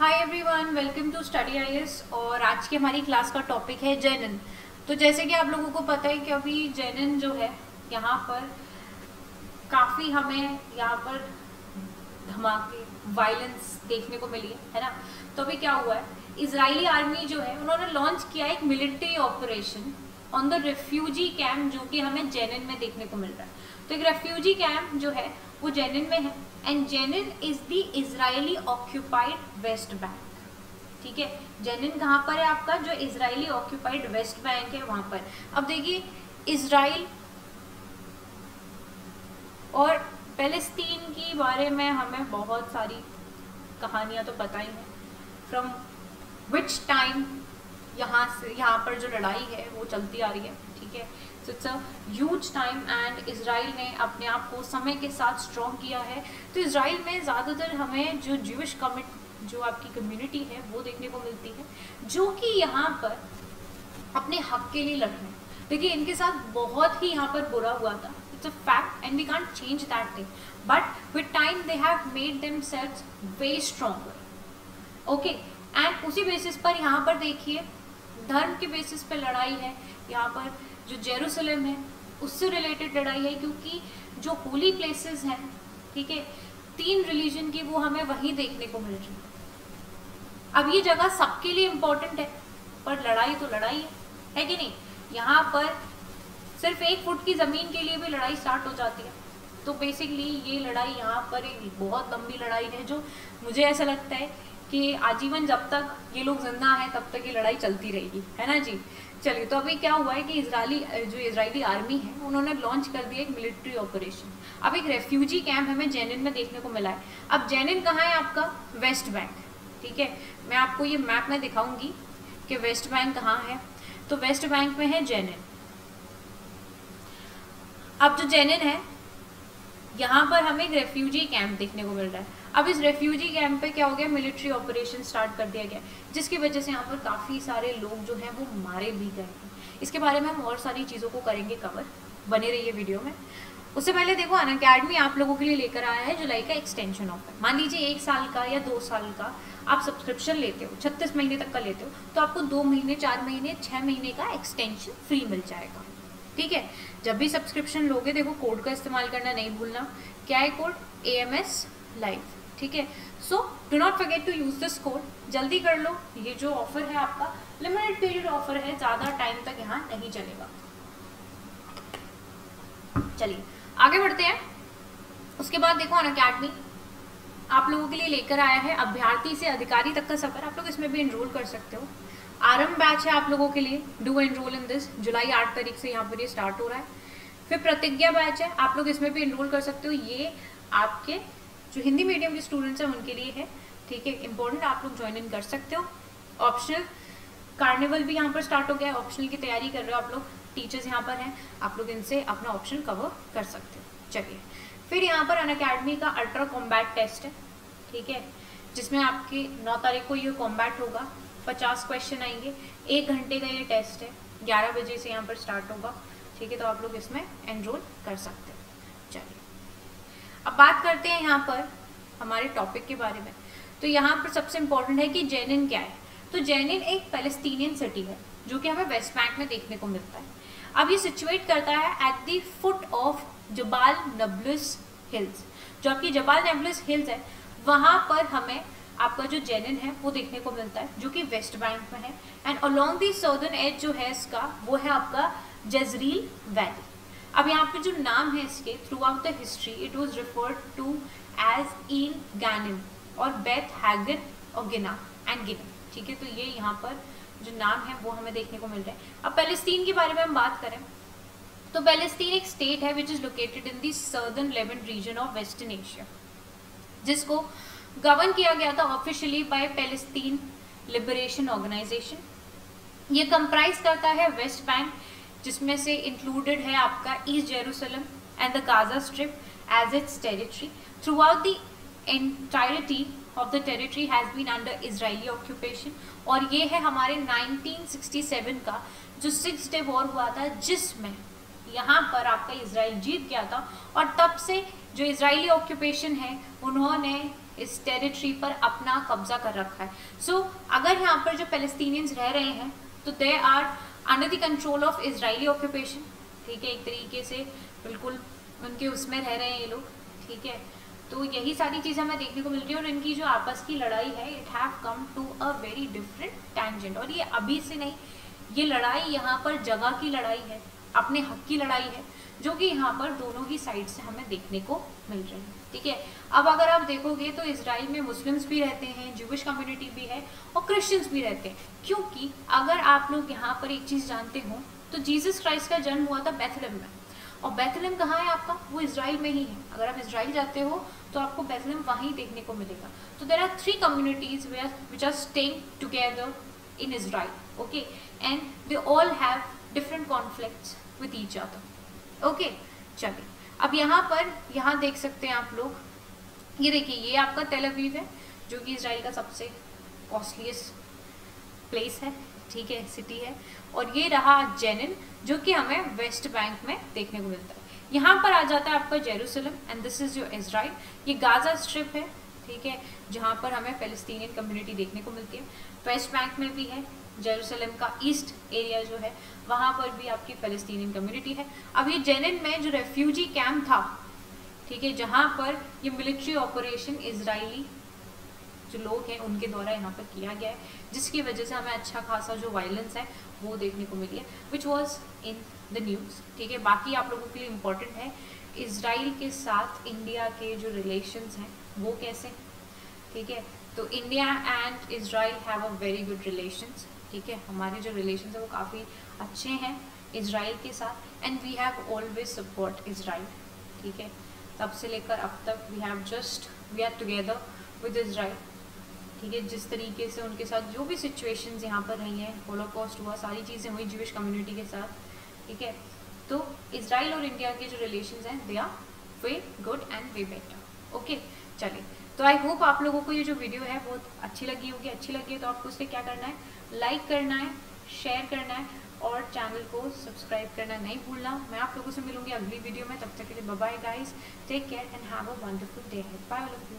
Hi everyone, welcome to study IAS. और आज की हमारी क्लास का टॉपिक है जेनिन। तो जैसे कि आप लोगों को पता है कि अभी जेनिन जो है यहाँ पर काफ़ी हमें यहाँ पर धमाके वायलेंस देखने को मिली है ना। तो अभी क्या हुआ है, इजरायली आर्मी जो है उन्होंने लॉन्च किया एक military operation on the refugee camp जो कि हमें जेनिन में देखने को मिल रहा है। तो एक रेफ्यूजी कैंप जो है वो जेनिन में है and Jenin is the Israeli occupied West Bank. ठीक है, जेनिन कहाँ पर है आपका, जो इजरायली ऑक्यूपाइड वेस्ट बैंक है वहां पर। अब देखिए, इजराइल और पैलेस्तीन की बारे में हमें बहुत सारी कहानियां तो पता ही हैं। फ्रॉम विच टाइम यहाँ पर जो लड़ाई है वो चलती आ रही है। ठीक है, so it's a huge time and Israel ने अपने आप को समय के साथ स्ट्रॉन्ग किया है। तो इजराइल में ज़्यादातर हमें जो ज्यूइश जो आपकी कम्युनिटी है वो देखने को मिलती है, जो कि यहाँ पर अपने हक के लिए लड़ रहे हैं। देखिए, इनके साथ बहुत ही यहाँ पर बुरा हुआ था, it's a fact and we can't change that thing, but with time they have made themselves way stronger. Okay, and उसी बेसिस पर यहाँ पर देखिए धर्म के बेसिस पर लड़ाई है। यहाँ पर जो जेरूसलम है उससे रिलेटेड लड़ाई है, क्योंकि जो होली प्लेसेस हैं, ठीक है, 3 रिलीजन की वो हमें वहीं देखने को मिल रही है। अब ये जगह सबके लिए इम्पोर्टेंट है, पर लड़ाई तो लड़ाई है कि नहीं। यहाँ पर सिर्फ 1 फुट की ज़मीन के लिए भी लड़ाई स्टार्ट हो जाती है। तो बेसिकली ये लड़ाई यहाँ पर एक बहुत लंबी लड़ाई है, जो मुझे ऐसा लगता है कि आजीवन जब तक ये लोग जिंदा हैं तब तक ये लड़ाई चलती रहेगी, है ना जी। चलिए, तो अभी क्या हुआ है कि इजरायली आर्मी है उन्होंने लॉन्च कर दिया एक मिलिट्री ऑपरेशन। अब एक रेफ्यूजी कैंप हमें जेनिन में देखने को मिला है। अब जेनिन कहाँ है आपका, वेस्ट बैंक। ठीक है, मैं आपको ये मैप में दिखाऊंगी कि वेस्ट बैंक कहाँ है। तो वेस्ट बैंक में है जेनिन। अब जो जेनिन है यहाँ पर हमें एक रेफ्यूजी कैंप देखने को मिल रहा है। अब इस रेफ्यूजी कैंप पे क्या हो गया, मिलिट्री ऑपरेशन स्टार्ट कर दिया गया, जिसकी वजह से यहाँ पर काफ़ी सारे लोग जो हैं वो मारे भी गए हैं। इसके बारे में हम और सारी चीज़ों को करेंगे कवर, बने रहिए वीडियो में। उससे पहले देखो, अनअकैडमी आप लोगों के लिए लेकर आया है जुलाई का एक्सटेंशन ऑफर। मान लीजिए 1 साल का या 2 साल का आप सब्सक्रिप्शन लेते हो, 36 महीने तक का लेते हो, तो आपको 2 महीने, 4 महीने, 6 महीने का एक्सटेंशन फ्री मिल जाएगा। ठीक है, जब भी सब्सक्रिप्शन लोगे देखो कोड का इस्तेमाल करना नहीं भूलना। क्या है कोड, AMS लाइव। ठीक है, so do not forget to use this code, जल्दी कर लो। ये जो ऑफर है आपका लिमिटेड पीरियड ऑफर है, ज़्यादा टाइम तक यहाँ नहीं चलेगा। चलिए आगे बढ़ते हैं। उसके बाद देखो, अनअकैडमी आप लोगों के लिए लेकर आया है अभ्यर्थी से अधिकारी तक का सफर। आप लोग इसमें भी एनरोल कर सकते हो। आरंभ बैच है आप लोगों के लिए, डू एनरोल इन दिस। जुलाई 8 तारीख से यहाँ पर ये स्टार्ट हो रहा है। फिर प्रतिज्ञा बैच है, आप लोग इसमें भी एनरोल कर सकते हो। ये आपके जो हिंदी मीडियम के स्टूडेंट्स हैं उनके लिए है। ठीक है, इंपॉर्टेंट, आप लोग ज्वाइन इन कर सकते हो। ऑप्शनल कार्निवल भी यहाँ पर स्टार्ट हो गया है, ऑप्शनल की तैयारी कर रहे हो आप लोग, टीचर्स यहाँ पर हैं, आप लोग इनसे अपना ऑप्शन कवर कर सकते हो। चलिए, फिर यहाँ पर अनअकैडमी का अल्ट्रा कॉम्बैट टेस्ट है। ठीक है, जिसमें आपकी 9 तारीख को ये कॉम्बैट होगा। 50 क्वेश्चन आएंगे, 1 घंटे का ये टेस्ट है, 11 बजे से यहाँ पर स्टार्ट होगा। ठीक है, तो आप लोग इसमें एनरोल कर सकते हैं। चलिए, अब बात करते हैं यहाँ पर हमारे टॉपिक के बारे में। तो यहाँ पर सबसे इम्पोर्टेंट है कि जेनिन क्या है। तो जेनिन एक पैलेस्टीनियन सिटी है जो कि हमें वेस्ट बैंक में देखने को मिलता है। अब ये सिचुएट करता है at the foot of Jabal Nablus hills. जो आपकी जबाल नबलस हिल्स है वहाँ पर हमें आपका जो जेनिन है वो देखने को मिलता है, जो कि वेस्ट बैंक में है। And along the southern edge जो है इसका वो है आपका जजरील वैली। अब यहाँ पे जो नाम है इसके, throughout the history it was referred to as El Ganim और बेथ हैगन और गिना एंड गिना। ठीक है, तो ये यहाँ पर जो नाम है वो हमें देखने को मिल रहा है। अब पैलेस्टीन के बारे में हम बात करें तो पैलेस्टीन एक स्टेट है which is located in the southern Levant region of western Asia, जिसको गवर्न किया गया था officially by Palestine Liberation Organization. ये कंप्राइज करता है वेस्ट बैंक, जिसमें से इंक्लूडेड है आपका East Jerusalem and the Gaza Strip as its territory. Throughout the entirety of the territory has been under Israeli occupation. और ये है हमारे 1967 का जो 6 डे वॉर हुआ था, जिसमें यहाँ पर आपका इजराइल जीत गया था। और तब से जो इजरायली ऑक्यूपेशन है उन्होंने इस टेरिटरी पर अपना कब्जा कर रखा है। सो अगर यहाँ पर जो पैलेस्टीनियंस रह रहे हैं तो they are under the control of Israeli occupation, ठीक है, एक तरीके से बिल्कुल उनके उसमें रह रहे हैं ये लोग, ठीक है। तो यही सारी चीज़ें हमें देखने को मिल रही है और इनकी जो आपस की लड़ाई है it have come to a very different tangent. और ये अभी से नहीं, ये लड़ाई यहाँ पर जगह की लड़ाई है, अपने हक की लड़ाई है, जो कि यहाँ पर दोनों ही साइड से हमें देखने को मिल रही है, ठीक है। अब अगर आप देखोगे तो इजराइल में मुस्लिम्स भी रहते हैं, ज्यूइश कम्युनिटी भी है और क्रिश्चियंस भी रहते हैं, क्योंकि अगर आप लोग यहाँ पर एक चीज़ जानते हो तो जीसस क्राइस्ट का जन्म हुआ था बेथलेहम में, और बेथलेहम कहाँ है आपका, वो इजराइल में ही है। अगर आप इजराइल जाते हो तो आपको बेथलेहम वहीं देखने को मिलेगा। तो there are 3 communities which are staying together in Israel, okay, and they all have different conflicts with each other, okay. चलिए अब यहाँ देख सकते हैं आप लोग, ये देखिए ये आपका तेल अवीव है जो कि इजराइल का सबसे कॉस्टलीस्ट प्लेस है, ठीक है, सिटी है। और ये रहा जेनिन जो कि हमें वेस्ट बैंक में देखने को मिलता है। यहाँ पर आ जाता है आपका Jerusalem and this is your Israel. ये गाजा स्ट्रिप है, ठीक है, जहाँ पर हमें पैलेस्टीनियन कम्युनिटी देखने को मिलती है। वेस्ट बैंक में भी है, जेरूसलम का ईस्ट एरिया जो है वहाँ पर भी आपकी पैलेस्टीनियन कम्युनिटी है। अब ये जेनिन में जो रेफ्यूजी कैंप था, ठीक है, जहाँ पर ये मिलिट्री ऑपरेशन इजरायली जो लोग हैं उनके द्वारा यहाँ पर किया गया है, जिसकी वजह से हमें अच्छा खासा जो वायलेंस है वो देखने को मिली है, which was in the news, ठीक है। बाकी आप लोगों के लिए इम्पोर्टेंट है इजराइल के साथ इंडिया के जो रिलेशंस हैं वो कैसे, ठीक है। तो India and Israel have a very good relations, ठीक है, हमारे जो रिलेशंस है वो काफ़ी अच्छे हैं इजराइल के साथ, and we have always support Israel, ठीक है। तब से लेकर अब तक we are together with Israel, ठीक है। जिस तरीके से उनके साथ जो भी सिचुएशंस यहाँ पर रही हैं, होलोकॉस्ट हुआ, सारी चीज़ें हुई ज्यूइश कम्युनिटी के साथ, ठीक है। तो इजराइल और इंडिया के जो रिलेशंस हैं they are way good and way better, okay. चलिए, तो आई होप आप लोगों को ये जो वीडियो है बहुत अच्छी लगी होगी। अच्छी लगी है तो आपको उसके क्या करना है, लाइक करना है, शेयर करना है और चैनल को सब्सक्राइब करना नहीं भूलना। मैं आप लोगों से मिलूंगी अगली वीडियो में, तब तक के लिए bye bye guys, take care and have a wonderful day. Bye all of you.